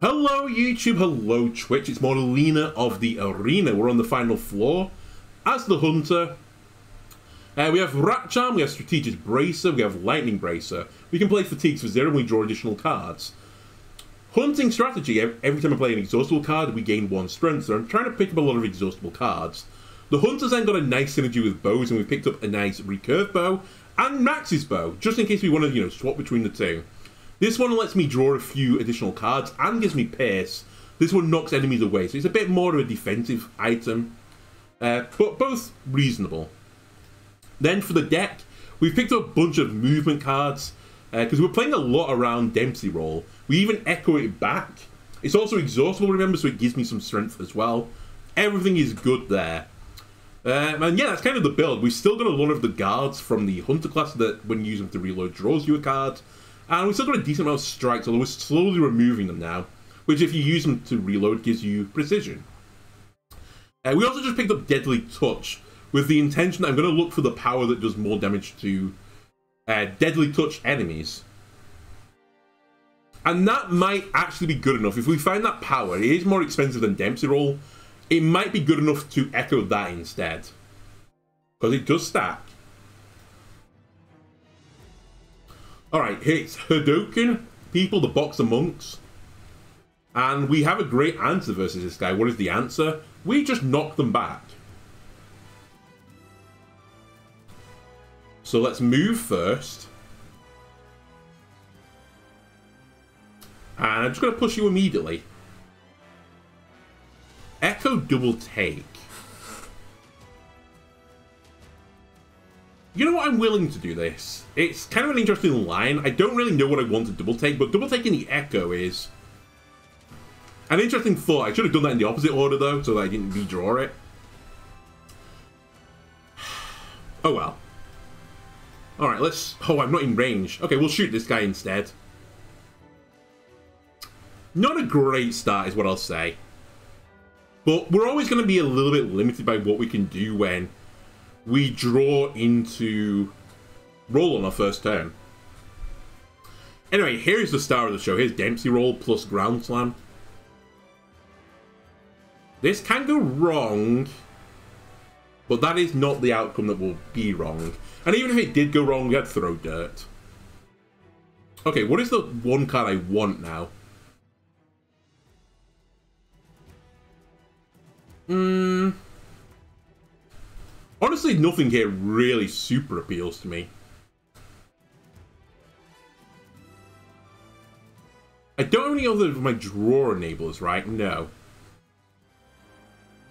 Hello YouTube, hello Twitch, it's more Alina of the Arena. We're on the final floor as the Hunter. We have Rat Charm, we have Strategist Bracer, we have Lightning Bracer. We can play Fatigues for 0 and we draw additional cards. Hunting strategy, every time I play an exhaustible card, we gain 1 strength, so I'm trying to pick up a lot of exhaustible cards. The Hunter's then got a nice synergy with bows, and we picked up a nice recurve bow and Max's bow, just in case we want to, swap between the two. This one lets me draw a few additional cards and gives me pace. This one knocks enemies away, so it's a bit more of a defensive item, but both reasonable. Then for the deck, we've picked up a bunch of movement cards, because we're playing a lot around Dempsey roll. We even echo it back. It's also exhaustible, remember, so it gives me some strength as well. Everything is good there. And yeah, that's kind of the build. We've still got a lot of the guards from the Hunter class that, when you use them to reload, draws you a card. And we've still got a decent amount of strikes, although we're slowly removing them now, which if you use them to reload gives you precision. We also just picked up Deadly Touch, with the intention that I'm going to look for the power that does more damage to Deadly Touch enemies. And that might actually be good enough. If we find that power, it is more expensive than Dempsey Roll, it might be good enough to echo that instead. Because it does stack. Alright, it's Hadoken, people, the Boxer Monks. And we have a great answer versus this guy. What is the answer? We just knock them back. So let's move first. And I'm just going to push you immediately. Echo double take. You know what, I'm willing to do this. It's kind of an interesting line. I don't really know what I want to double take, but double taking the Echo is an interesting thought. I should have done that in the opposite order though, so that I didn't redraw it. Oh well. Alright, let's... Oh, I'm not in range. Okay, we'll shoot this guy instead. Not a great start is what I'll say. But we're always going to be a little bit limited by what we can do when we draw into roll on our first turn. Anyway, here's the star of the show. Here's Dempsey Roll plus Ground Slam. This can go wrong, but that is not the outcome that will be wrong. And even if it did go wrong, we had Throw Dirt. Okay, what is the one card I want now? Honestly, nothing here really super appeals to me. I don't have any other of my draw enablers, right? No.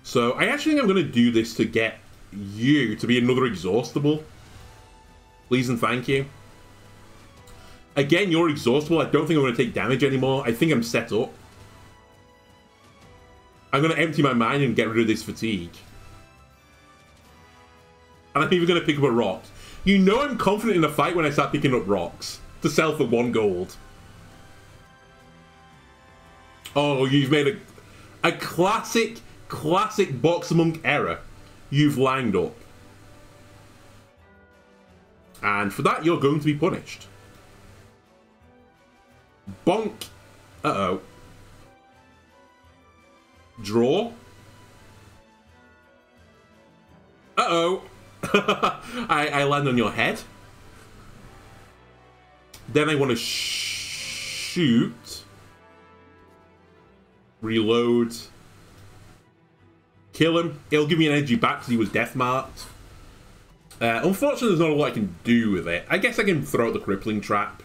So I actually think I'm going to do this to get you to be another exhaustible. Please and thank you. Again, you're exhaustible. I don't think I'm going to take damage anymore. I think I'm set up. I'm going to empty my mind and get rid of this fatigue. And I'm even going to pick up a rock. You know I'm confident in a fight when I start picking up rocks. To sell for 1 gold. Oh, you've made a classic Boxer Monk error. You've lined up. And for that, you're going to be punished. Bonk. Uh-oh. Draw. Uh-oh. I land on your head. Then I want to shoot. Reload. Kill him. It'll give me an energy back because he was death marked. Unfortunately, there's not a lot I can do with it. I guess I can throw out the crippling trap.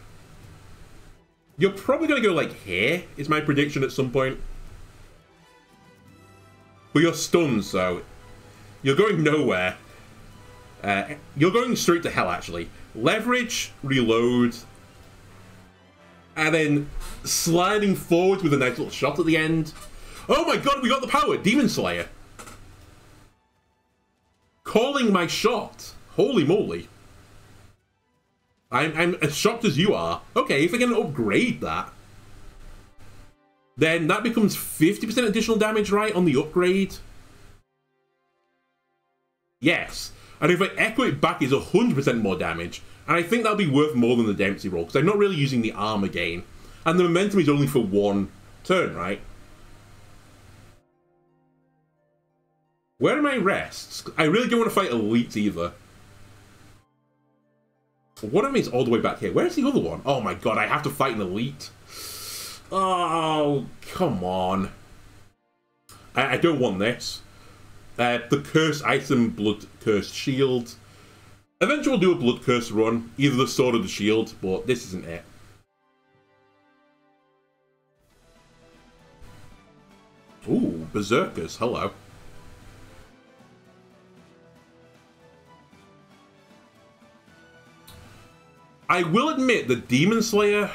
You're probably going to go like here, is my prediction at some point. But you're stunned, so you're going nowhere. You're going straight to hell, actually. Leverage, reload, and then sliding forward with a nice little shot at the end. Oh my god, we got the power! Demon Slayer. Calling my shot. Holy moly. I'm as shocked as you are. Okay, if I can upgrade that, then that becomes 50% additional damage, right, on the upgrade? Yes. And if I echo it back, it's 100% more damage. And I think that'll be worth more than the Dempsey Roll, because I'm not really using the armor gain. And the momentum is only for 1 turn, right? Where are my rests? I really don't want to fight elites either. One of them is all the way back here. Where's the other one? Oh my god, I have to fight an elite. Oh, come on. I don't want this. The cursed item, blood cursed shield. Eventually we'll do a blood curse run. Either the sword or the shield, but this isn't it. Ooh, berserkers, hello. I will admit the Demon Slayer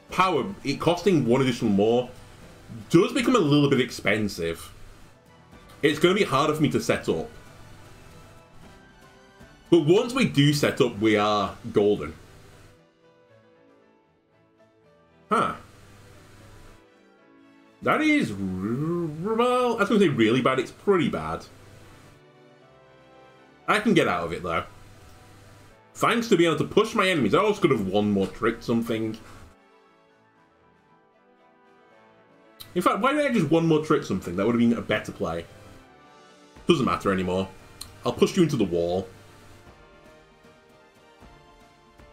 power, it costing one additional more, does become a little bit expensive. It's going to be harder for me to set up. But once we do set up, we are golden. Huh. That is, well, I was going to say really bad. It's pretty bad. I can get out of it, though. Thanks to being able to push my enemies. I also could have one more trick something. In fact, why did I just one more trick something? That would have been a better play. Doesn't matter anymore. I'll push you into the wall.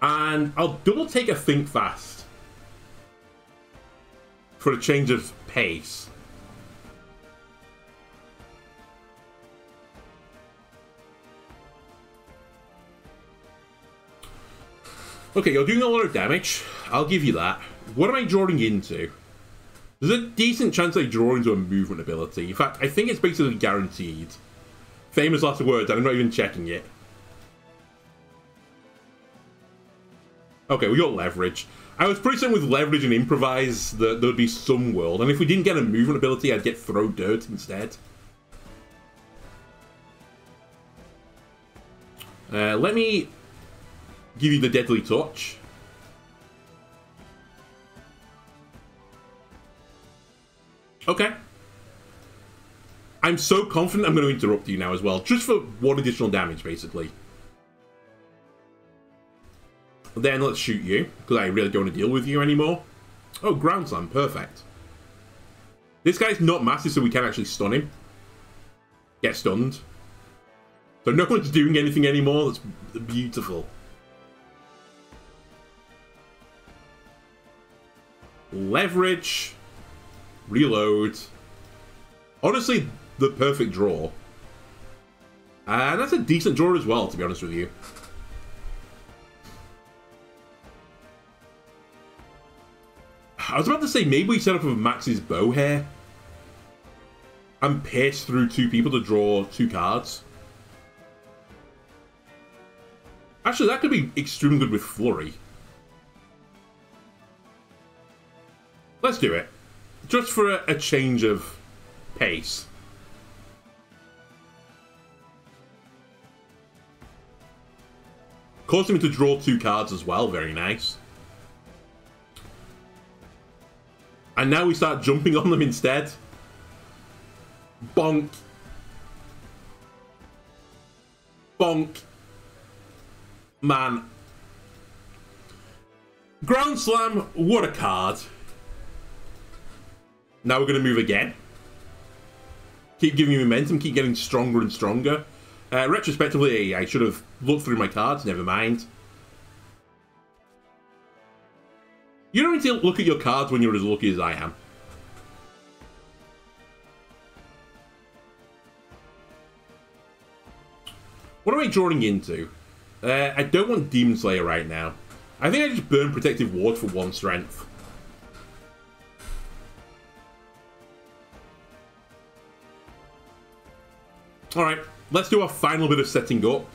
And I'll double take a think fast. For a change of pace. Okay, you're doing a lot of damage. I'll give you that. What am I drawing into? There's a decent chance I draw into a movement ability. In fact, I think it's basically guaranteed. Famous last words, and I'm not even checking it. Okay, we got leverage. I was pretty certain with leverage and improvise that there'd be some world, and if we didn't get a movement ability, I'd get throw dirt instead. Let me give you the deadly touch. Okay. I'm so confident I'm going to interrupt you now as well, just for one additional damage, basically. Then let's shoot you, because I really don't want to deal with you anymore. Oh, ground slam, perfect. This guy's not massive, so we can actually stun him. Get stunned. So no one's doing anything anymore, that's beautiful. Leverage. Reload. Honestly, the perfect draw. And that's a decent draw as well, to be honest with you. I was about to say, maybe we set up with Max's bow here. And pierce through two people to draw two cards. Actually, that could be extremely good with Flurry. Let's do it. Just for a change of pace. Causing him to draw two cards as well, very nice. And now we start jumping on them instead. Bonk. Bonk. Man. Ground Slam, what a card. Now we're going to move again. Keep giving you momentum, keep getting stronger and stronger. Retrospectively, I should have looked through my cards, never mind. You don't need to look at your cards when you're as lucky as I am. What am I drawing into? I don't want Demon Slayer right now. I think I just burn Protective Ward for one strength. Alright, let's do our final bit of setting up.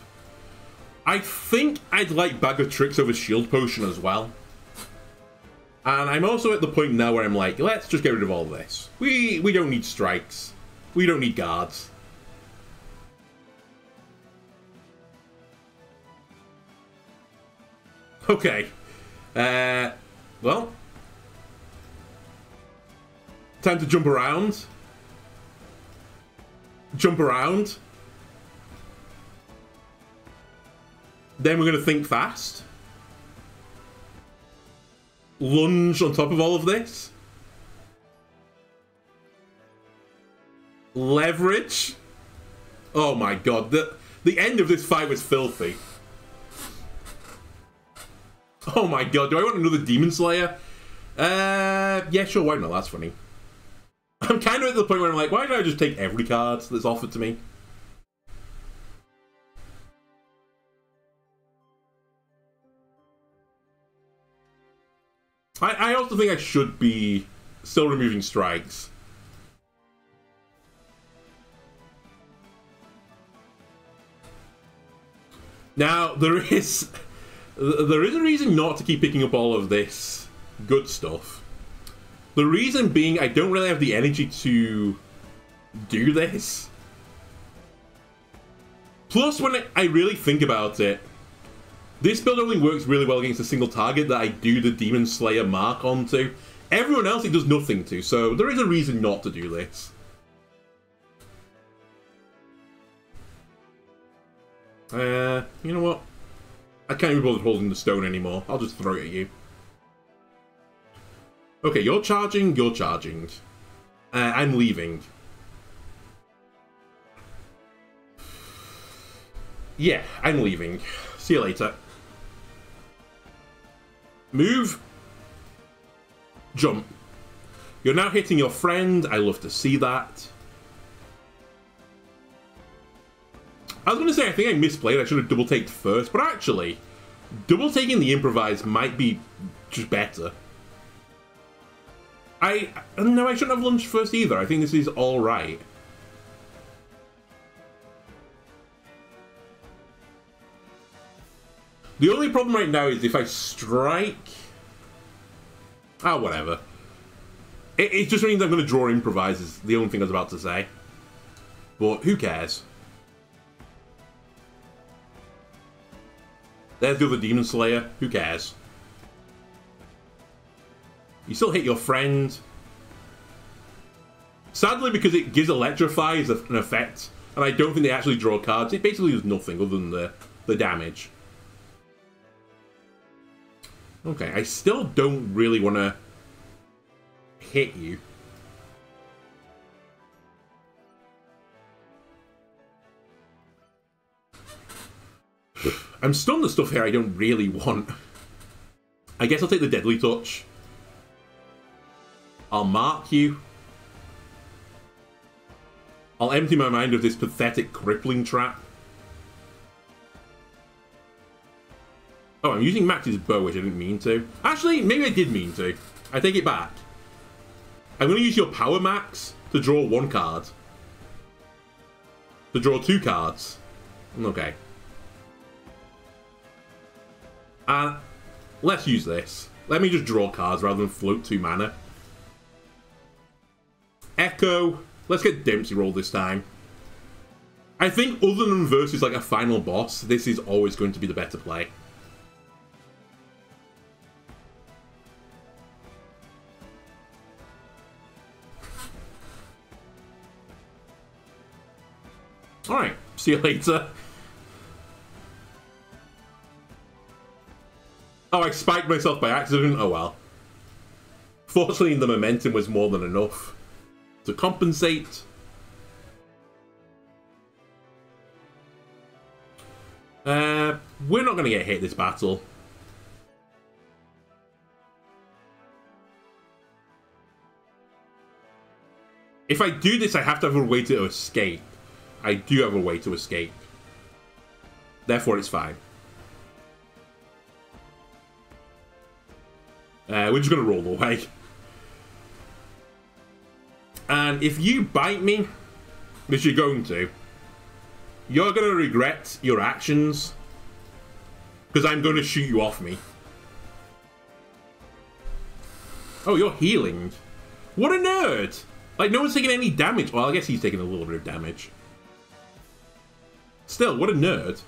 I think I'd like Bag of Tricks over Shield Potion as well. And I'm also at the point now where I'm like, let's just get rid of all this. We don't need strikes. We don't need guards. Okay. Well. Time to jump around. Jump around. Then we're going to think fast. Lunge on top of all of this. Leverage. Oh my god, the end of this fight was filthy. Oh my god, do I want another Demon Slayer? Yeah, sure, why not? That's funny. I'm kind of at the point where I'm like, why don't I just take every card that's offered to me? I also think I should be still removing strikes. Now, there is a reason not to keep picking up all of this good stuff. The reason being, I don't really have the energy to do this. Plus, when I really think about it, this build only works really well against a single target that I do the Demon Slayer mark onto. Everyone else it does nothing to, so there is a reason not to do this. You know what? I can't even bother holding the stone anymore. I'll just throw it at you. Okay, you're charging, you're charging. I'm leaving. Yeah, I'm leaving. See you later. Move. Jump. You're now hitting your friend. I love to see that. I was going to say, I think I misplayed. I should have double-taked first. But actually, double-taking the improvise might be just better. No, I shouldn't have lunged first either. I think this is alright. The only problem right now is if I strike... Oh, whatever. It just means I'm going to draw improvise is the only thing I was about to say. But who cares? There's the other Demon Slayer. Who cares? You still hit your friend. Sadly, because it gives Electrify as an effect, and I don't think they actually draw cards, it basically does nothing other than the damage. Okay, I still don't really want to hit you. I'm stunned the stuff here I don't really want. I guess I'll take the Deadly Touch. I'll mark you. I'll empty my mind of this pathetic crippling trap. Oh, I'm using Max's bow, which I didn't mean to. Actually, maybe I did mean to. I take it back. I'm going to use your power max to draw one card. To draw two cards. Okay. And let's use this. Let me just draw cards rather than float 2 mana. Echo. Let's get Dempsey roll this time. I think other than versus like a final boss, this is always going to be the better play. Alright, see you later. Oh, I spiked myself by accident? Oh well. Fortunately, the momentum was more than enough to compensate. We're not going to get hit this battle. If I do this, I have to have a way to escape. I do have a way to escape. Therefore, it's fine. We're just going to roll away. And if you bite me, which you're going to regret your actions. Because I'm going to shoot you off me. Oh, you're healing. What a nerd! Like, no one's taking any damage. Well, I guess he's taking a little bit of damage. Still, what a nerd.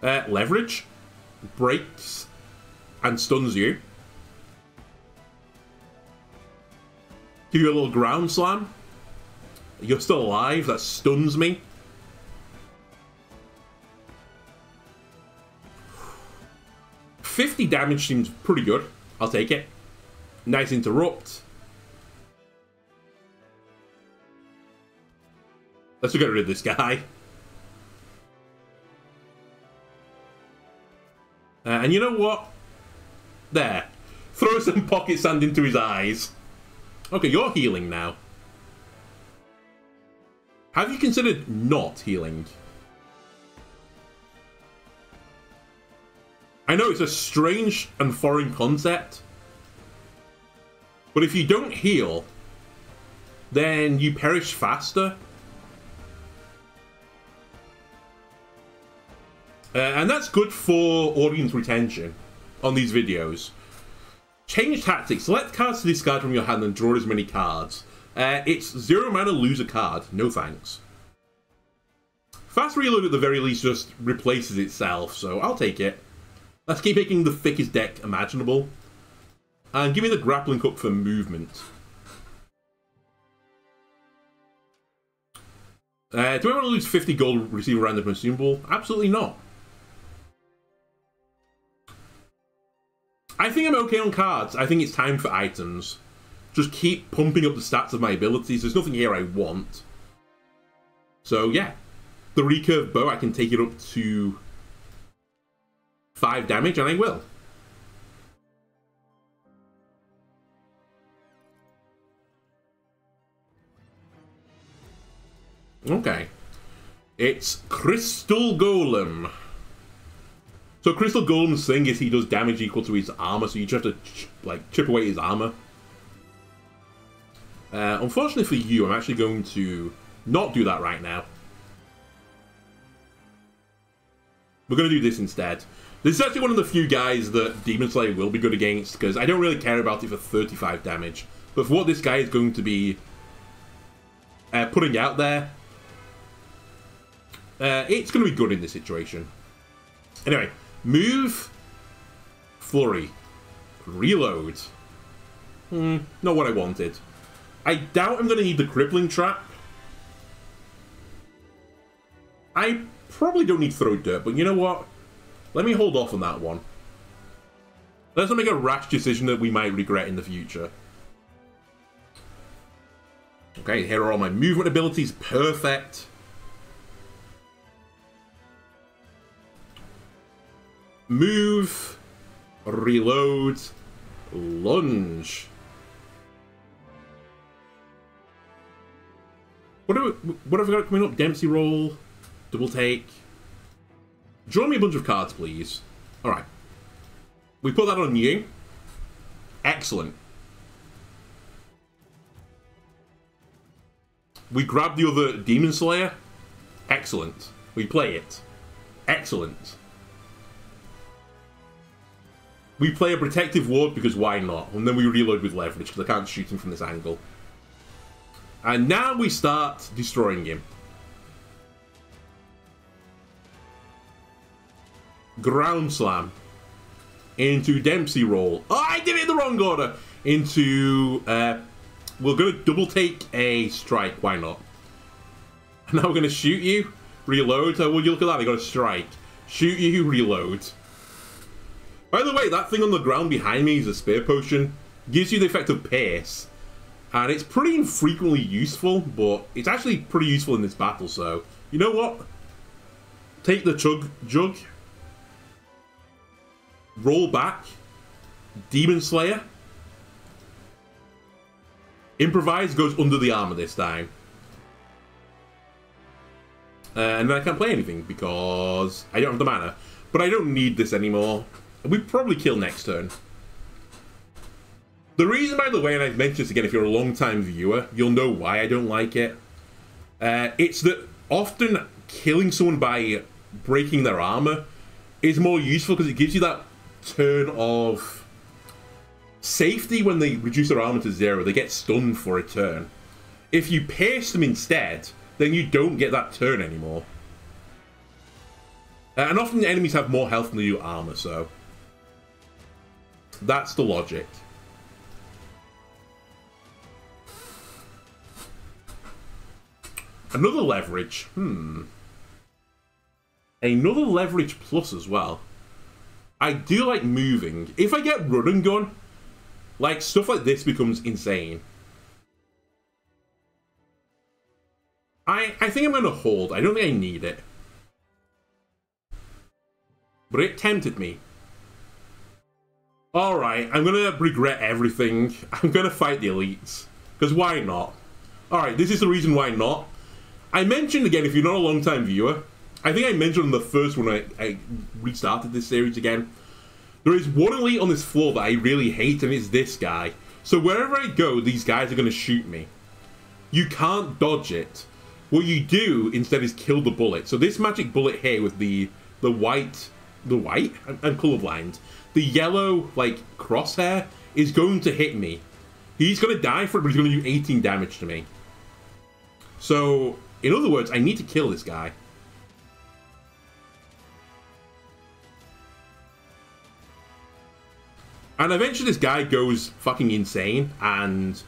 Leverage. Breaks. And stuns you. Give you a little ground slam. You're still alive. That stuns me. $50 damage seems pretty good. I'll take it. Nice interrupt. Let's get rid of this guy. And you know what? There. Throw some pocket sand into his eyes. Okay, you're healing now. Have you considered not healing? I know it's a strange and foreign concept, but if you don't heal, then you perish faster. And that's good for audience retention on these videos. Change tactics. Select cards to discard from your hand and draw as many cards. It's 0 mana, lose a card. No thanks. Fast reload at the very least just replaces itself, so I'll take it. Let's keep making the thickest deck imaginable. And give me the grappling hook for movement. Do I want to lose 50 gold, receive a random consumable? Absolutely not. I think I'm okay on cards. I think it's time for items. Just keep pumping up the stats of my abilities. There's nothing here I want. So yeah. The recurve bow, I can take it up to 5 damage, and I will. Okay. It's Crystal Golem. So Crystal Golem's thing is he does damage equal to his armor, so you just have to chip away his armor. Unfortunately for you, I'm actually going to not do that right now. We're going to do this instead. This is actually one of the few guys that Demon Slayer will be good against, because I don't really care about it for 35 damage. But for what this guy is going to be putting out there, it's going to be good in this situation. Anyway, move, flurry, reload. Not what I wanted. I doubt I'm going to need the crippling trap. I probably don't need throw dirt, but you know what? Let me hold off on that one. Let's not make a rash decision that we might regret in the future. Okay, here are all my movement abilities. Perfect. Move, reload, lunge. What have we got coming up? Dempsey roll, double take. Draw me a bunch of cards, please. Alright. We put that on you. Excellent. We grab the other Demon Slayer. Excellent. We play it. Excellent. We play a protective ward because why not? And then we reload with leverage because I can't shoot him from this angle. And now we start destroying him. Ground slam. Into Dempsey roll. Oh, I did it in the wrong order. Into, we're going to double take a strike. Why not? And now we're going to shoot you. Reload. Oh, well, you look at that. I got a strike. Shoot you, reload. By the way, that thing on the ground behind me is a spear potion. Gives you the effect of pace. And it's pretty infrequently useful, but it's actually pretty useful in this battle, so... You know what? Take the jug. Roll back. Demon Slayer. Improvise goes under the armor this time. And then I can't play anything because I don't have the mana. But I don't need this anymore. We probably kill next turn. The reason, by the way, and I've mentioned this again, if you're a long-time viewer, you'll know why I don't like it. It's that often killing someone by breaking their armor is more useful because it gives you that turn of safety when they reduce their armor to 0. They get stunned for a turn. If you pierce them instead, then you don't get that turn anymore. And often the enemies have more health than they do armor, so... That's the logic. Another leverage. Another leverage plus as well. I do like moving. If I get run and gun, Like, stuff like this becomes insane. I think I'm going to hold. I don't think I need it. But it tempted me. Alright, I'm going to regret everything. I'm going to fight the elites. Because why not? Alright, this is the reason why not. I mentioned again, if you're not a long-time viewer, I think I mentioned in the first one I restarted this series again. There is one elite on this floor that I really hate, and it's this guy. So wherever I go, these guys are going to shoot me. You can't dodge it. What you do instead is kill the bullet. So this magic bullet here with the white... The white? I'm colorblind. The yellow, like, crosshair is going to hit me. He's going to die for it, but he's going to do 18 damage to me. So, in other words, I need to kill this guy. And eventually this guy goes fucking insane, and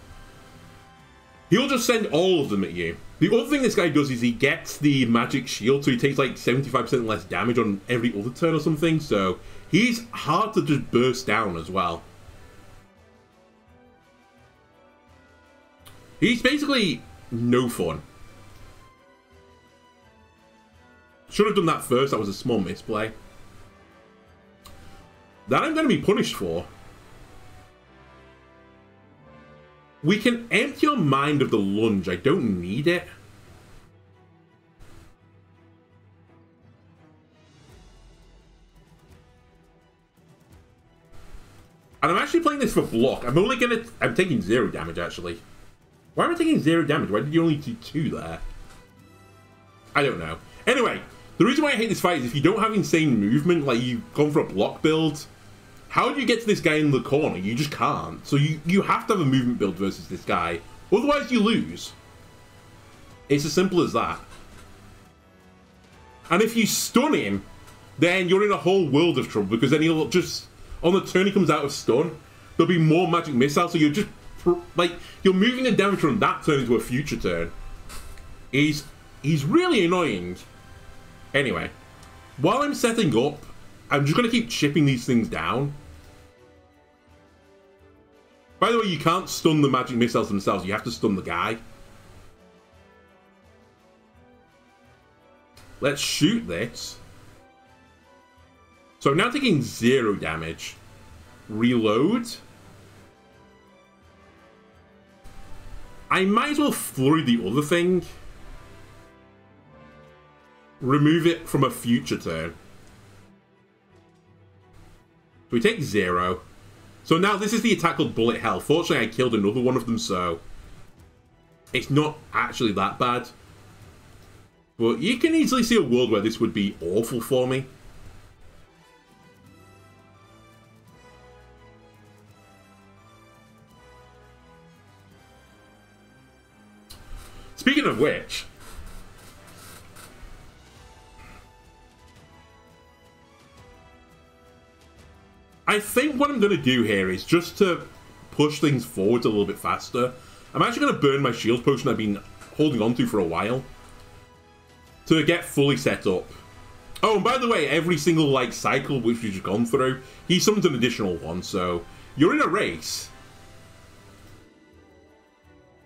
he'll just send all of them at you. The other thing this guy does is he gets the magic shield, so he takes like 75% less damage on every other turn or something, so he's hard to just burst down as well. He's basically no fun. Should have done that first, that was a small misplay. That I'm going to be punished for. We can empty your mind of the lunge. I don't need it. And I'm actually playing this for block. I'm taking 0 damage, actually. Why am I taking 0 damage? Why did you only do 2 there? I don't know. Anyway, the reason why I hate this fight is if you don't have insane movement, like you've gone for a block build, how do you get to this guy in the corner? You just can't. So you have to have a movement build versus this guy. Otherwise you lose. It's as simple as that. And if you stun him, then you're in a whole world of trouble, because then he'll just, on the turn he comes out of stun, there'll be more magic missiles, so you're just, like, you're moving the damage from that turn into a future turn. He's really annoying. Anyway, while I'm setting up, I'm just going to keep chipping these things down. By the way, you can't stun the magic missiles themselves. You have to stun the guy. Let's shoot this. So I'm now taking 0 damage. Reload. I might as well flurry the other thing. Remove it from a future turn. So we take 0. So now this is the attack called Bullet Hell. Fortunately, I killed another one of them, so it's not actually that bad. But you can easily see a world where this would be awful for me. Speaking of which, I think what I'm going to do here is just to push things forward a little bit faster. I'm actually going to burn my shield potion I've been holding on to for a while to get fully set up. Oh, and by the way, every single like cycle which we've just gone through, he summons an additional one, so you're in a race.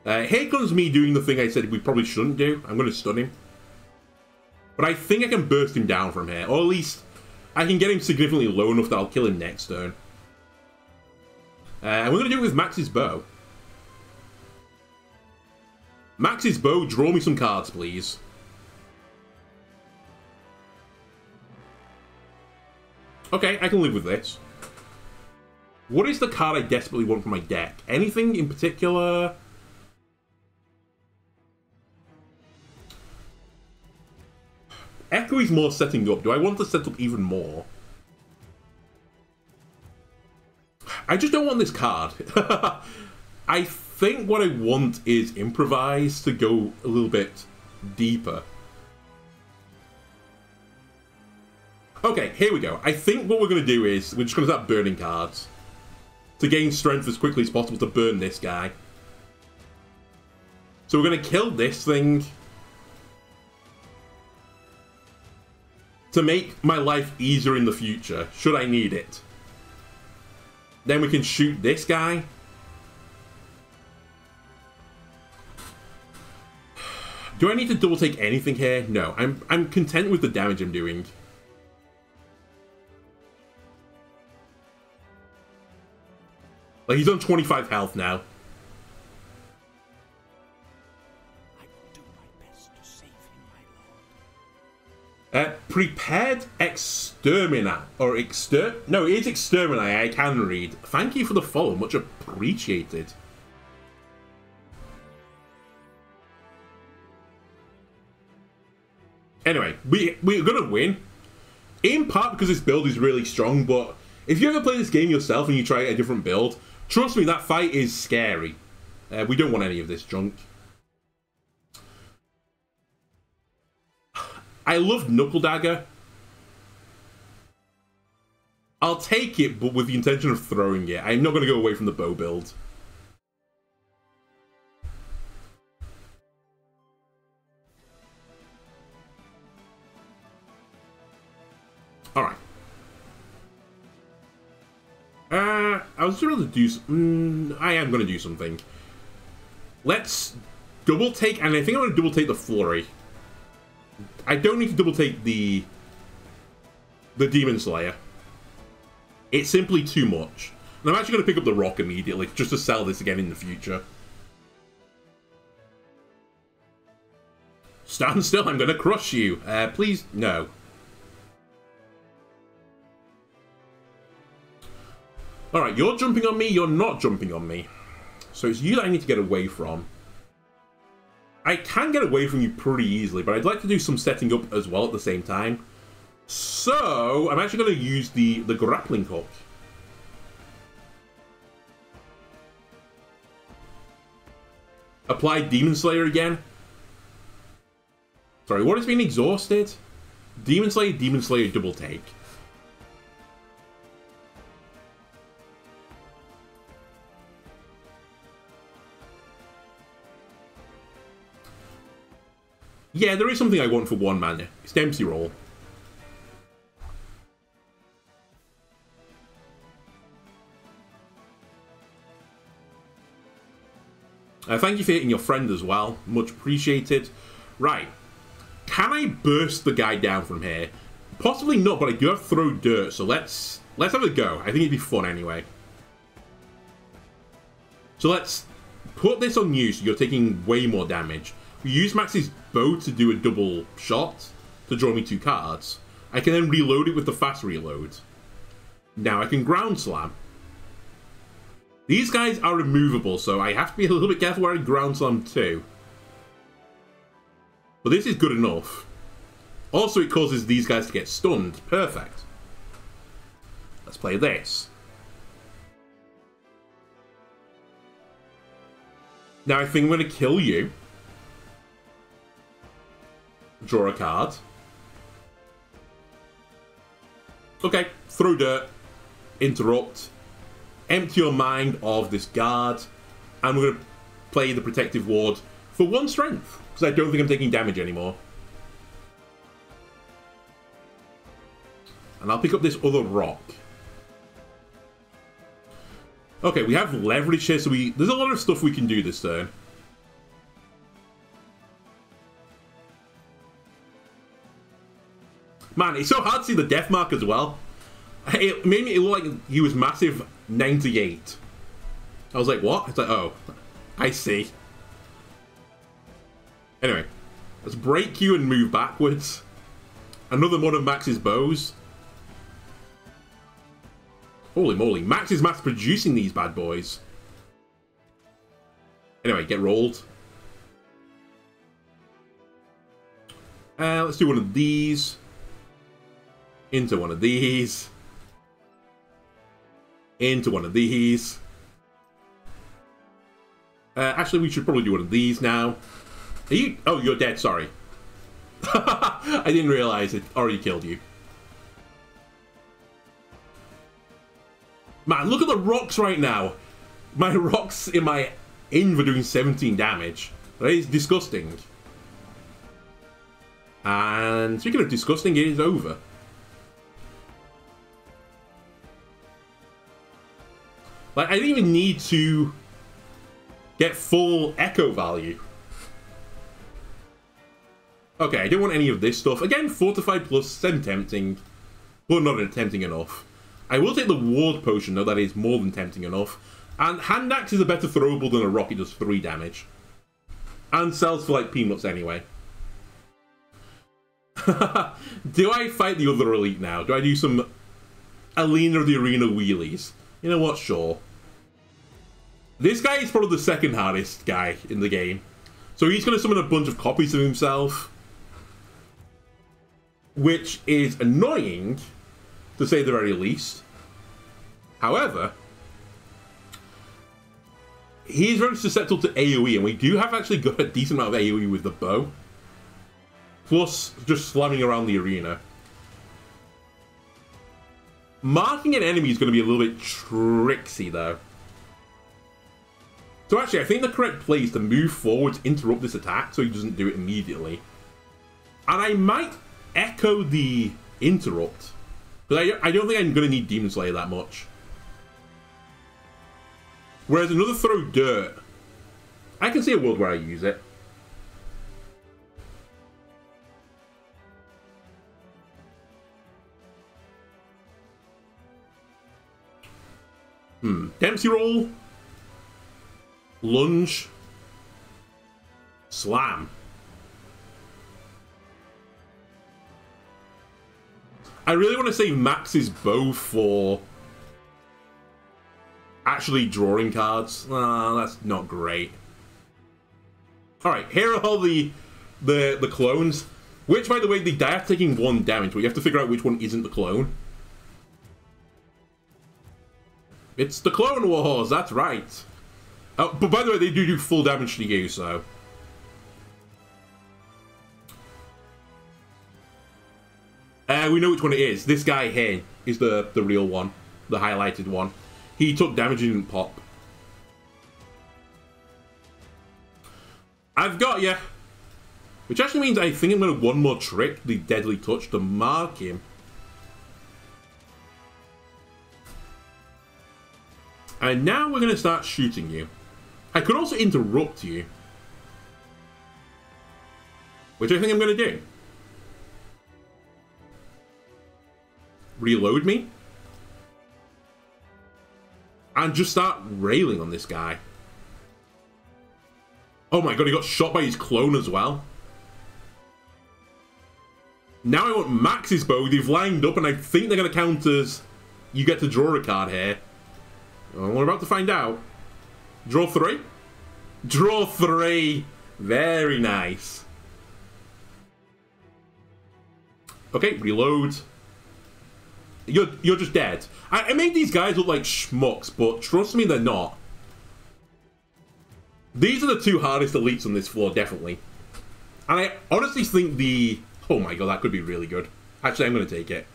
Here comes me doing the thing I said we probably shouldn't do. I'm going to stun him. But I think I can burst him down from here, or at least I can get him significantly low enough that I'll kill him next turn. And we're going to do it with Max's bow. Max's bow, draw me some cards, please. Okay, I can live with this. What is the card I desperately want from my deck? Anything in particular? Echo is more setting up. Do I want to set up even more? I just don't want this card. I think what I want is improvise to go a little bit deeper. Okay, here we go. I think what we're going to do is we're just going to start burning cards to gain strength as quickly as possible to burn this guy. So we're going to kill this thing to make my life easier in the future, should I need it. Then we can shoot this guy. Do I need to double take anything here? No, I'm content with the damage I'm doing. Like, he's on 25 health now. I will do my best to save him, my lord. Prepared exterminate or no, it is exterminate. I can read. Thank you for the follow, much appreciated. Anyway, we're gonna win, in part because this build is really strong. But if you ever play this game yourself and you try a different build, trust me, that fight is scary. We don't want any of this junk. I love Knuckle Dagger. I'll take it, but with the intention of throwing it. I'm not going to go away from the bow build. Alright. I was going to do... I am going to do something. Let's double take... And I think I'm going to double take the Flurry. I don't need to double take the Demon Slayer. It's simply too much. And I'm actually going to pick up the Rock immediately, just to sell this again in the future. Stand still, I'm going to crush you. Please, no. Alright, you're jumping on me, you're not jumping on me. So it's you that I need to get away from. I can get away from you pretty easily, but I'd like to do some setting up as well at the same time. So, I'm actually going to use the grappling hook. Apply Demon Slayer again. Sorry, what has been exhausted? Demon Slayer, double take. Yeah, there is something I want for 1 mana. It's Dempsey Roll. Thank you for hitting your friend as well. Much appreciated. Right. Can I burst the guy down from here? Possibly not, but I do have Throw Dirt, so let's have a go. I think it'd be fun anyway. So let's put this on you so you're taking way more damage. We use Max's bow to do a double shot to draw me 2 cards. I can then reload it with the fast reload. Now I can ground slam. These guys are removable, so I have to be a little bit careful where I ground slam too. But this is good enough. Also, it causes these guys to get stunned. Perfect. Let's play this. Now I think I'm going to kill you. Draw a card. Okay, throw dirt. Interrupt. Empty your mind of this guard. And we're going to play the Protective Ward for 1 strength. Because I don't think I'm taking damage anymore. And I'll pick up this other rock. Okay, we have leverage here, so there's a lot of stuff we can do this turn. Man, it's so hard to see the death mark as well. It made me look like he was massive 98. I was like, what? It's like, oh, I see. Anyway, let's break you and move backwards. Another one of Max's bows. Holy moly, Max is mass producing these bad boys. Anyway, get rolled. Let's do one of these. Into one of these. Into one of these. Actually, we should probably do one of these now. Are you... Oh, you're dead, sorry. I didn't realize it already killed you. Man, look at the rocks right now. My rocks in my inn were doing 17 damage. That is disgusting. And speaking of disgusting, it is over. Like, I didn't even need to get full echo value. Okay, I don't want any of this stuff. Again, fortified plus, semi-tempting, but not tempting enough. I will take the ward potion, though. That is more than tempting enough. And hand axe is a better throwable than a rock. It does 3 damage. And sells for like peanuts anyway. Do I fight the other elite now? Do I do some Alina of the Arena wheelies? You know what? Sure. This guy is probably the second hardest guy in the game. So he's going to summon a bunch of copies of himself. Which is annoying, to say the very least. However, he's very susceptible to AoE, and we do have actually got a decent amount of AoE with the bow. Plus, just slamming around the arena. Marking an enemy is going to be a little bit tricksy, though. So actually, I think the correct play is to move forward to interrupt this attack so he doesn't do it immediately. And I might echo the interrupt. But I don't think I'm going to need Demon Slayer that much. Whereas another throw dirt, I can see a world where I use it. Dempsey roll. Lunge. Slam. I really want to save Max's bow for actually drawing cards. That's not great. Alright, here are all the clones. Which, by the way, they die after taking 1 damage, but you have to figure out which one isn't the clone. It's the Clone Wars, that's right. Oh, but by the way, they do full damage to you, so... we know which one it is. This guy here is the real one. The highlighted one. He took damage and didn't pop. I've got you. Which actually means I think I'm going to one more trick, the Deadly Touch, to mark him. And now we're going to start shooting you. I could also interrupt you. Which I think I'm going to do. Reload me. And just start railing on this guy. Oh my god, he got shot by his clone as well. Now I want Max's bow. They've lined up and I think they're going to count as you get to draw a card here. Oh, we're about to find out. Draw 3. Draw 3. Very nice. Okay, reload. You're just dead. I made these guys look like schmucks, but trust me, they're not. These are the 2 hardest elites on this floor, definitely. And I honestly think the... Oh my god, that could be really good. Actually, I'm going to take it.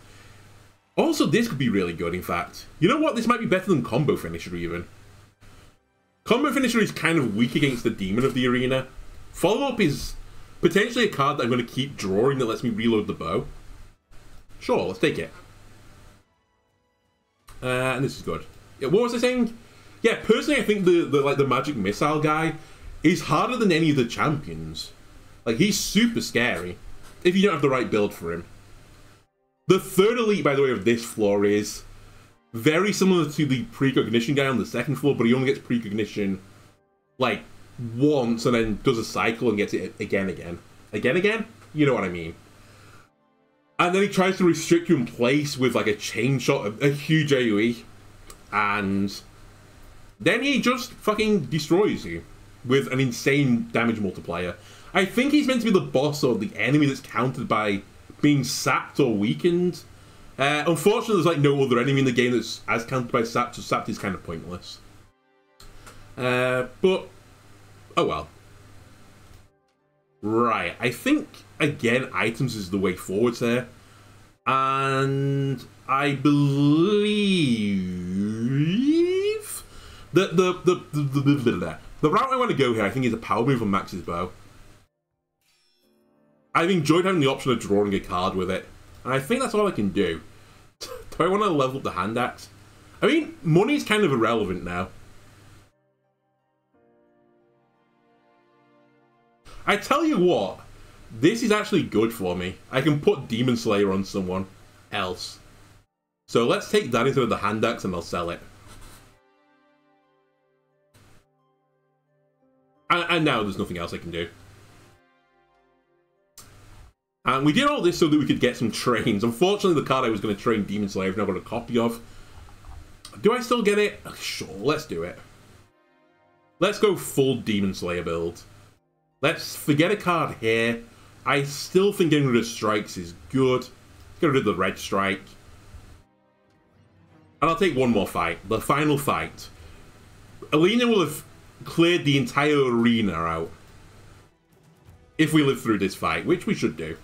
Also, this could be really good, in fact. You know what? This might be better than Combo Finisher, even. Combo Finisher is kind of weak against the Demon of the Arena. Follow-up is potentially a card that I'm going to keep drawing that lets me reload the bow. Sure, let's take it. And this is good. Yeah, what was I saying? Yeah, personally, I think the Magic Missile guy is harder than any of the champions. Like, he's super scary if you don't have the right build for him. The third elite, by the way, of this floor is very similar to the Precognition guy on the second floor, but he only gets Precognition, like, once and then does a cycle and gets it again. Again? You know what I mean. And then he tries to restrict you in place with, like, a chain shot, a huge AoE. And then he just fucking destroys you with an insane damage multiplier. I think he's meant to be the boss or the enemy that's countered by being sapped or weakened. Unfortunately, there's like no other enemy in the game that's as countered by sapped, so sapped is kind of pointless. But, oh well. Right, I think, again, items is the way forwards there. And I believe that the route I want to go here, I think, is a power move on Max's bow. I've enjoyed having the option of drawing a card with it. And I think that's all I can do. Do I want to level up the hand axe? I mean, money's kind of irrelevant now. I tell you what, this is actually good for me. I can put Demon Slayer on someone else. So let's take that instead of the hand axe and I'll sell it. And now there's nothing else I can do. And we did all this so that we could get some trains. Unfortunately, the card I was going to train Demon Slayer I've now got a copy of. Do I still get it? Sure, let's do it. Let's go full Demon Slayer build. Let's forget a card here. I still think getting rid of strikes is good. Get rid of the red strike. And I'll take one more fight. The final fight. Alina will have cleared the entire arena out. If we live through this fight, which we should do.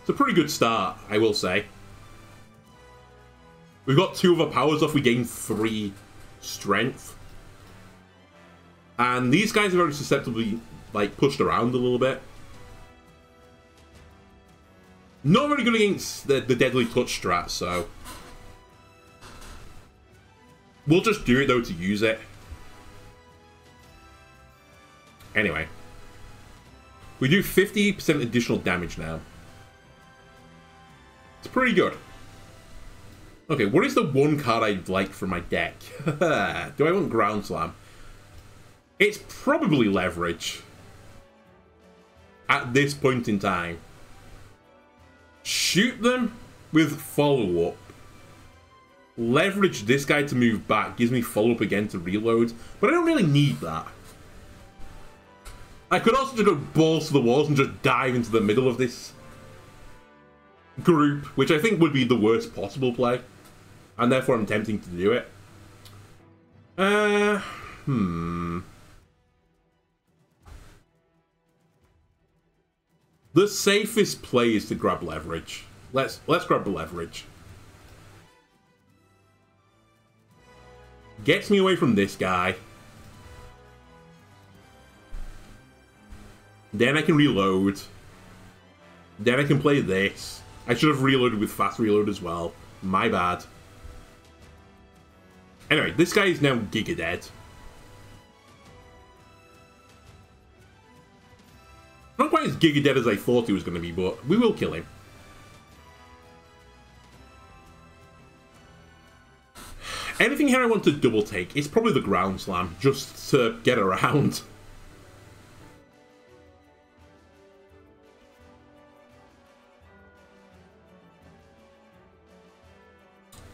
It's a pretty good start, I will say. We've got 2 of our powers off, we gain 3 strength. And these guys are very susceptibly, like, pushed around a little bit. Not very good against the Deadly Touch strat, so... We'll just do it, though, to use it. Anyway. We do 50% additional damage now. It's pretty good. Okay, what is the one card I'd like for my deck? Do I want Ground Slam? It's probably Leverage. At this point in time. Shoot them with follow-up. Leverage this guy to move back. Gives me follow-up again to reload. But I don't really need that. I could also just go balls to the walls and just dive into the middle of this group, which I think would be the worst possible play. And therefore I'm tempting to do it. The safest play is to grab Leverage. Let's grab the Leverage. Gets me away from this guy. Then I can reload. Then I can play this. I should have reloaded with fast reload as well. My bad. Anyway, this guy is now Giga Dead. Not quite as Giga Dead as I thought he was going to be, but we will kill him. Anything here I want to double take, it's probably the Ground Slam, just to get around.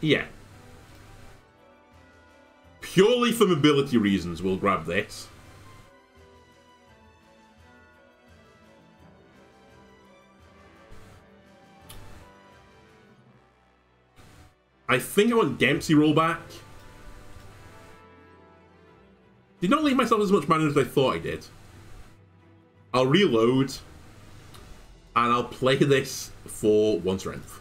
Yeah. Purely for mobility reasons, we'll grab this. I think I want Dempsey rollback. Did not leave myself as much mana as I thought I did. I'll reload. And I'll play this for 1 strength.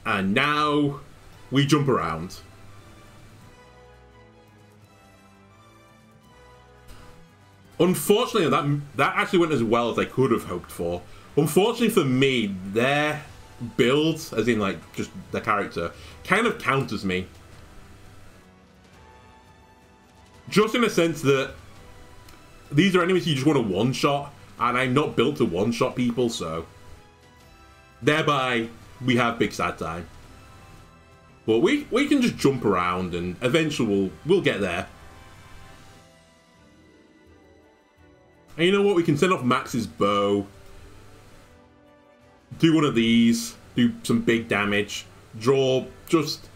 And now we jump around. Unfortunately, that actually went as well as I could have hoped for. Unfortunately for me, their build, as in like just the character, kind of counters me. Just in a sense that these are enemies you just want to one-shot, and I'm not built to one-shot people, so... Thereby, we have big sad time. But we can just jump around, and eventually we'll get there. And you know what? We can send off Max's bow. Do one of these. Do some big damage. Draw just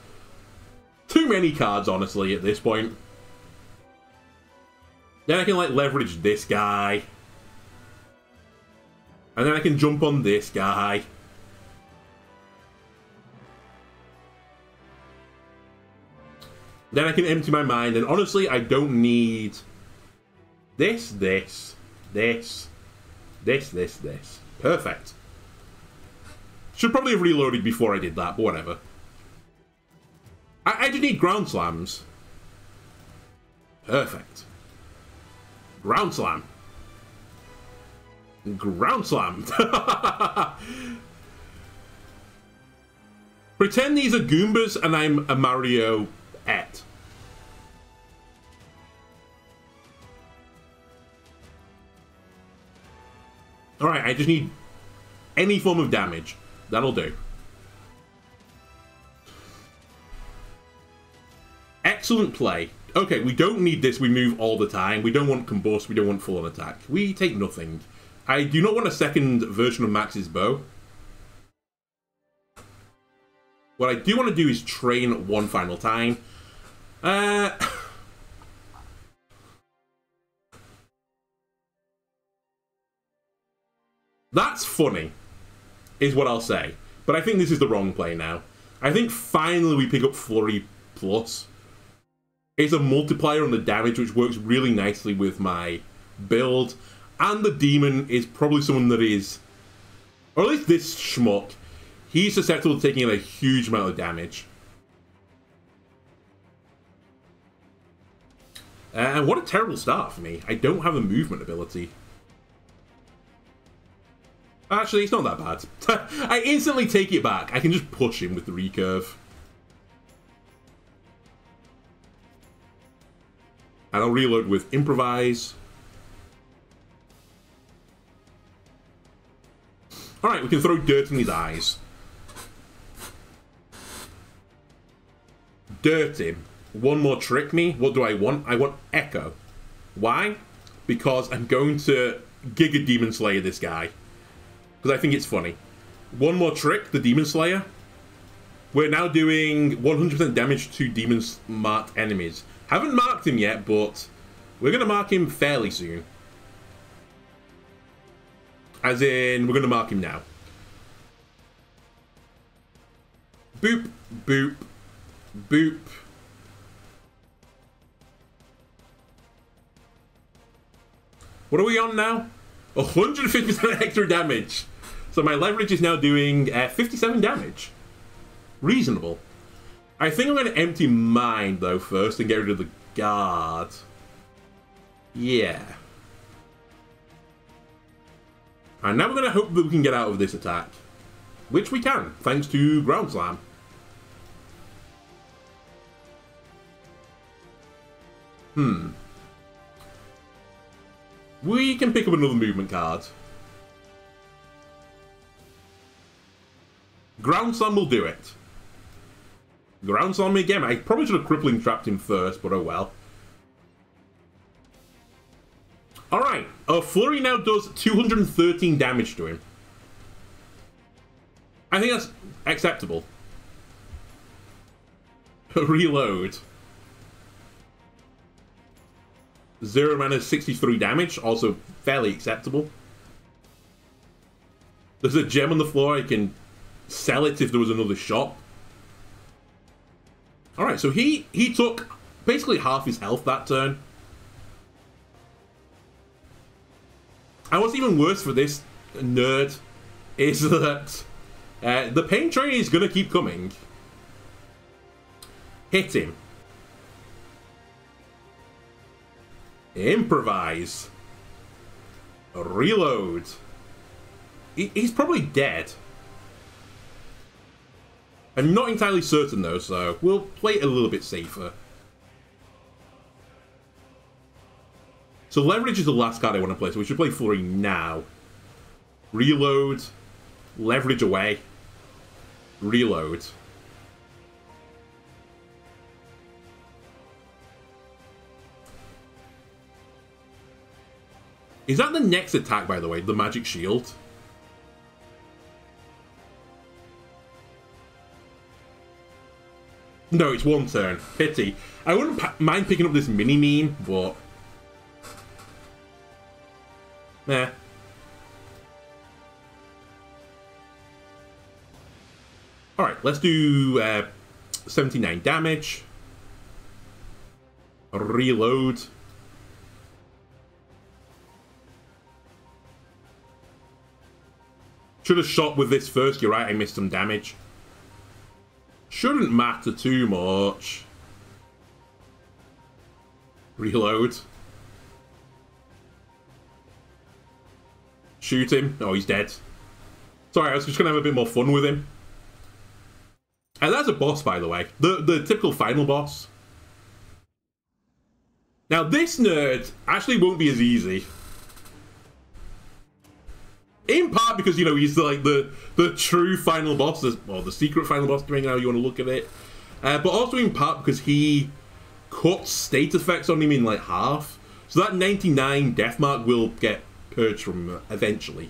too many cards, honestly, at this point. Then I can, like, leverage this guy. And then I can jump on this guy. Then I can empty my mind. And honestly, I don't need this. Perfect. Should probably have reloaded before I did that, but whatever. I do need Ground Slams. Perfect. Ground Slam. Ground Slam. Pretend these are Goombas and I'm a Mario-ette. Alright, I just need any form of damage. That'll do. Excellent play. Okay, we don't need this. We move all the time. We don't want Combust. We don't want full-on attack. We take nothing. I do not want a second version of Max's bow. What I do want to do is train one final time. That's funny, is what I'll say. But I think this is the wrong play now. I think finally we pick up Flurry Plus. It's a multiplier on the damage, which works really nicely with my build. And the demon is probably someone that is, or at least this schmuck, he's susceptible to taking a huge amount of damage. And what a terrible start for me. I don't have a movement ability. Actually, it's not that bad. I instantly take it back. I can just push him with the recurve. And I'll reload with Improvise. Alright, we can throw dirt in his eyes. Dirt him. One more trick me. What do I want? I want Echo. Why? Because I'm going to Giga Demon Slayer this guy. Because I think it's funny. One more trick, the Demon Slayer. We're now doing 100% damage to demons marked enemies. Haven't marked him yet, but we're going to mark him fairly soon. As in, we're going to mark him now. Boop, boop, boop. What are we on now? 150% extra damage. So my leverage is now doing 57 damage. Reasonable. I think I'm going to empty mine, though, first and get rid of the guard. Yeah. And now we're going to hope that we can get out of this attack. Which we can, thanks to Ground Slam. We can pick up another movement card. Ground Slam will do it. Ground Slam again. I probably should have Crippling Trapped him first, but oh well. Alright, Flurry now does 213 damage to him. I think that's acceptable. Reload. 0 mana, 63 damage, also fairly acceptable. There's a gem on the floor, I can sell it if there was another shop. Alright, so he took basically half his health that turn. And what's even worse for this nerd is that the pain train is going to keep coming. Hit him. Improvise. Reload. He's probably dead. I'm not entirely certain though, so we'll play it a little bit safer. So Leverage is the last card I want to play, so we should play Flurry now. Reload. Leverage away. Reload. Is that the next attack, by the way? The Magic Shield? No, it's one turn. Pity. I wouldn't mind picking up this mini-meme, but... Nah. Alright, let's do 79 damage. Reload. Should have shot with this first, you're right, I missed some damage. Shouldn't matter too much. Reload. Shoot him. Oh, he's dead. Sorry, I was just going to have a bit more fun with him. And that's a boss, by the way. The typical final boss. Now, this nerd actually won't be as easy. In part because, you know, he's like the true final boss, or the secret final boss, depending on how you want to look at it. But also in part because he cuts state effects on him in like half. So that 99 death mark will get purged from him eventually.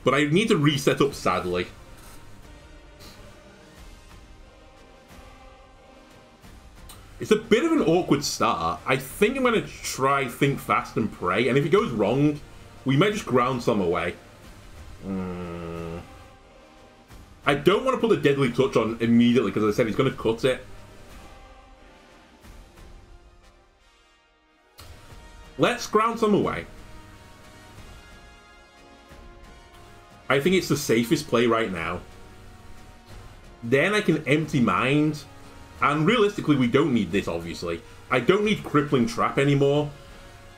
But I need to reset up, sadly. It's a bit of an awkward start. I think I'm going to try Think Fast and Pray, and if it goes wrong, we might just ground some away. I don't want to put the Deadly Touch on immediately, because as I said, he's going to cut it. Let's ground some away. I think it's the safest play right now. Then I can Empty Mind. And realistically, we don't need this, obviously. I don't need Crippling Trap anymore.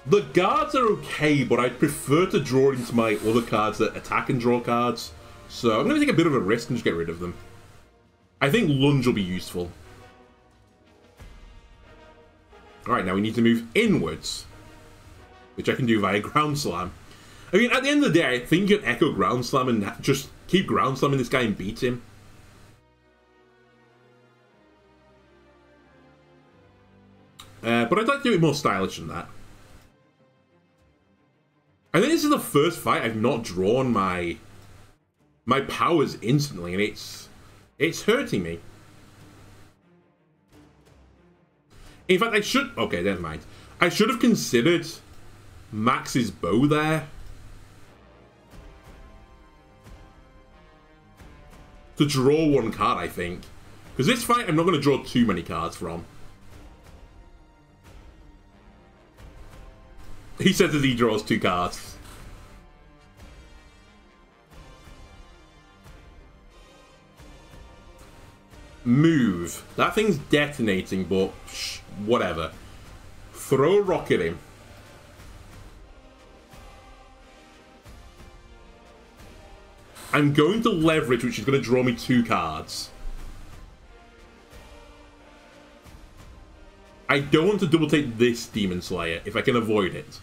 The guards are okay, but I'd prefer to draw into my other cards that attack and draw cards. So I'm going to take a bit of a risk and just get rid of them. I think Lunge will be useful. Alright, now we need to move inwards. Which I can do via Ground Slam. I mean, at the end of the day, I think you can Echo Ground Slam and just keep Ground Slamming this guy and beat him. But I'd like to do it more stylish than that. I think this is the first fight I've not drawn my powers instantly, and it's hurting me. In fact, I should... Okay, never mind. I should have considered Max's bow there. To draw one card, I think. Because this fight, I'm not going to draw too many cards from. He says as he draws 2 cards. Move. That thing's detonating, but whatever. Throw a rock at him. I'm going to leverage, which is going to draw me 2 cards. I don't want to double take this Demon Slayer if I can avoid it.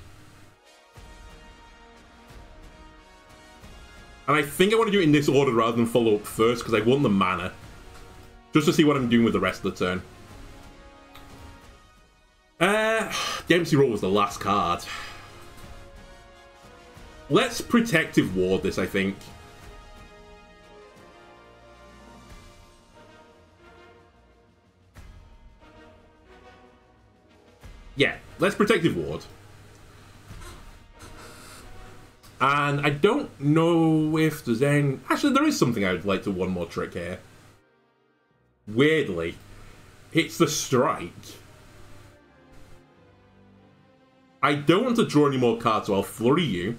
And I think I want to do it in this order rather than follow up first, because I want the mana. Just to see what I'm doing with the rest of the turn. Dempsey Roll was the last card. Let's Protective Ward this, I think. Yeah, let's Protective Ward. And I don't know if there's any... Actually, there is something I would like to one more trick here. Weirdly. It's the Strike. I don't want to draw any more cards, so I'll Flurry you.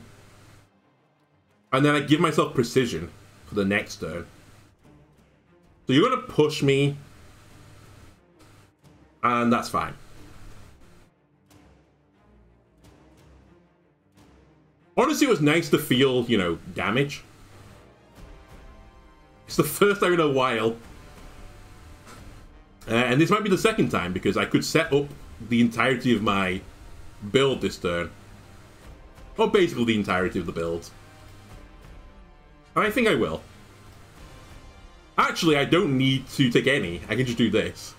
And then I give myself Precision for the next turn. So you're going to push me. And that's fine. Honestly, it was nice to feel, you know, damage. It's the first time in a while. And this might be the second time, because I could set up the entirety of my build this turn. Or basically the entirety of the build. And I think I will. Actually, I don't need to take any. I can just do this.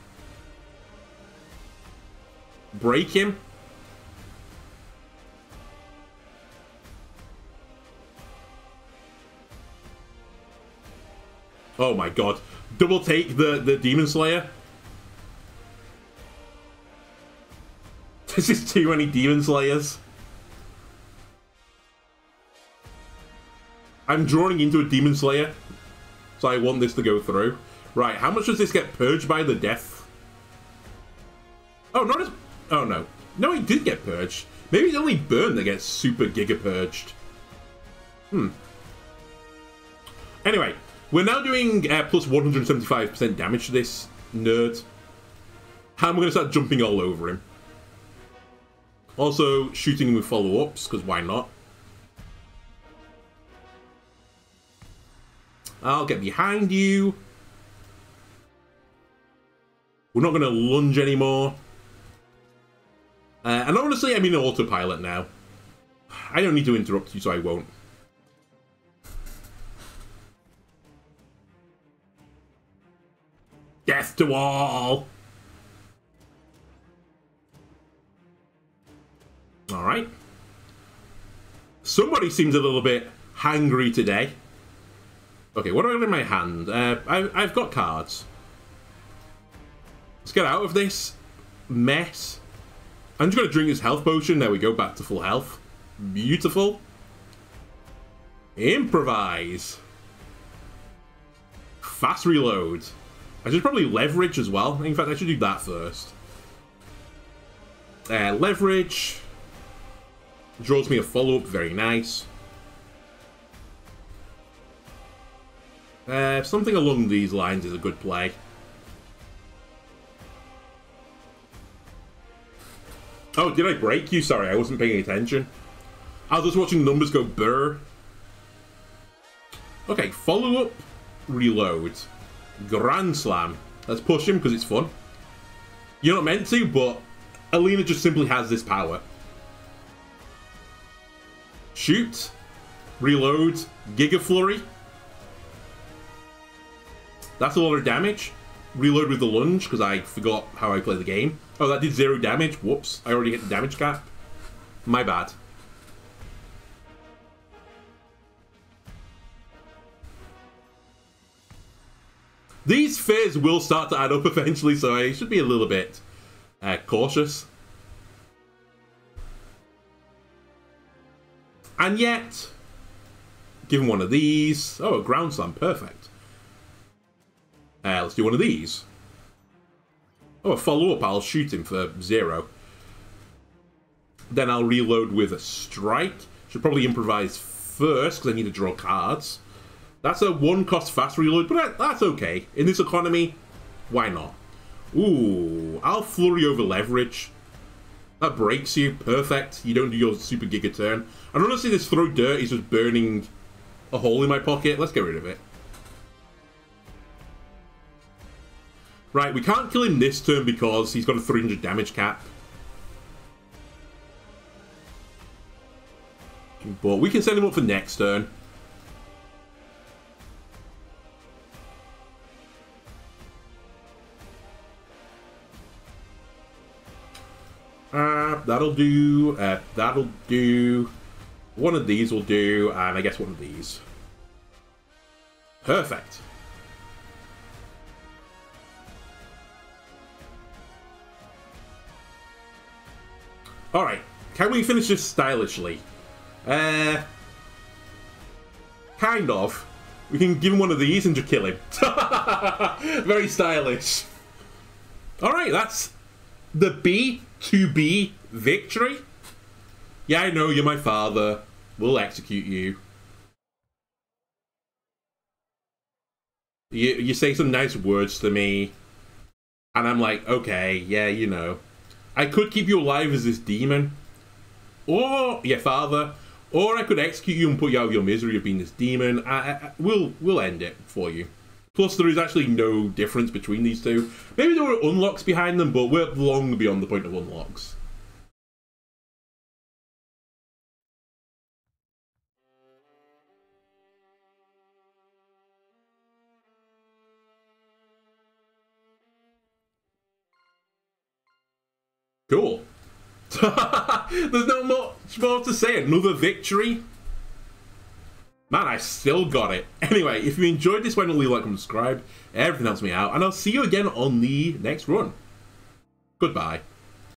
Break him. Oh my god. Double take the Demon Slayer. This is too many Demon Slayers. I'm drawing into a Demon Slayer. So I want this to go through. Right, how much does this get purged by the death? Oh, not as... Oh, no. No, it did get purged. Maybe it's only Burn that gets super giga purged. Anyway, we're now doing plus 175% damage to this nerd. I'm going to start jumping all over him. Also, shooting with follow-ups, because why not? I'll get behind you. We're not going to lunge anymore. And honestly, I'm in autopilot now. I don't need to interrupt you, so I won't. Death to all! Alright. Somebody seems a little bit hangry today. Okay, what do I got in my hand? I've got cards. Let's get out of this mess. I'm just going to drink this health potion. There we go, back to full health. Beautiful. Improvise. Fast reload. I should probably leverage as well. In fact, I should do that first. Leverage. Draws me a follow-up. Very nice. Something along these lines is a good play. Oh, did I break you? Sorry, I wasn't paying attention. I was just watching numbers go burr. Okay, follow-up, reload. Grand Slam. Let's push him because it's fun. You're not meant to, but Alina just simply has this power. Shoot. Reload. Giga Flurry. That's a lot of damage. Reload with the lunge, because I forgot how I play the game. Oh, that did 0 damage. Whoops. I already hit the damage cap. My bad. These fears will start to add up eventually, so I should be a little bit cautious. And yet, give him one of these. Oh, a ground slam. Perfect. Let's do one of these. Oh, a follow-up. I'll shoot him for 0. Then I'll reload with a strike. Should probably improvise first, because I need to draw cards. That's a 1-cost fast reload, but that's okay. In this economy, why not? Ooh, I'll flurry over leverage. That breaks you. Perfect. You don't do your super giga turn. And honestly, this throw dirt is just burning a hole in my pocket. Let's get rid of it. Right, we can't kill him this turn because he's got a 300 damage cap. But we can set him up for next turn. That'll do. That'll do. One of these will do, and I guess one of these. Perfect. Alright, can we finish this stylishly? Kind of. We can give him one of these and just kill him. Very stylish. Alright, that's the B2B victory. Yeah, I know, you're my father. We'll execute you. You say some nice words to me. And I'm like, okay, yeah, you know. I could keep you alive as this demon. Or, yeah, father. Or I could execute you and put you out of your misery of being this demon. We'll end it for you. Plus, there is actually no difference between these two. Maybe there were unlocks behind them, but we're long beyond the point of unlocks. Cool. There's not much more to say. Another victory. Man, I still got it. Anyway, if you enjoyed this, why not leave a like and subscribe? Everything helps me out. And I'll see you again on the next run. Goodbye.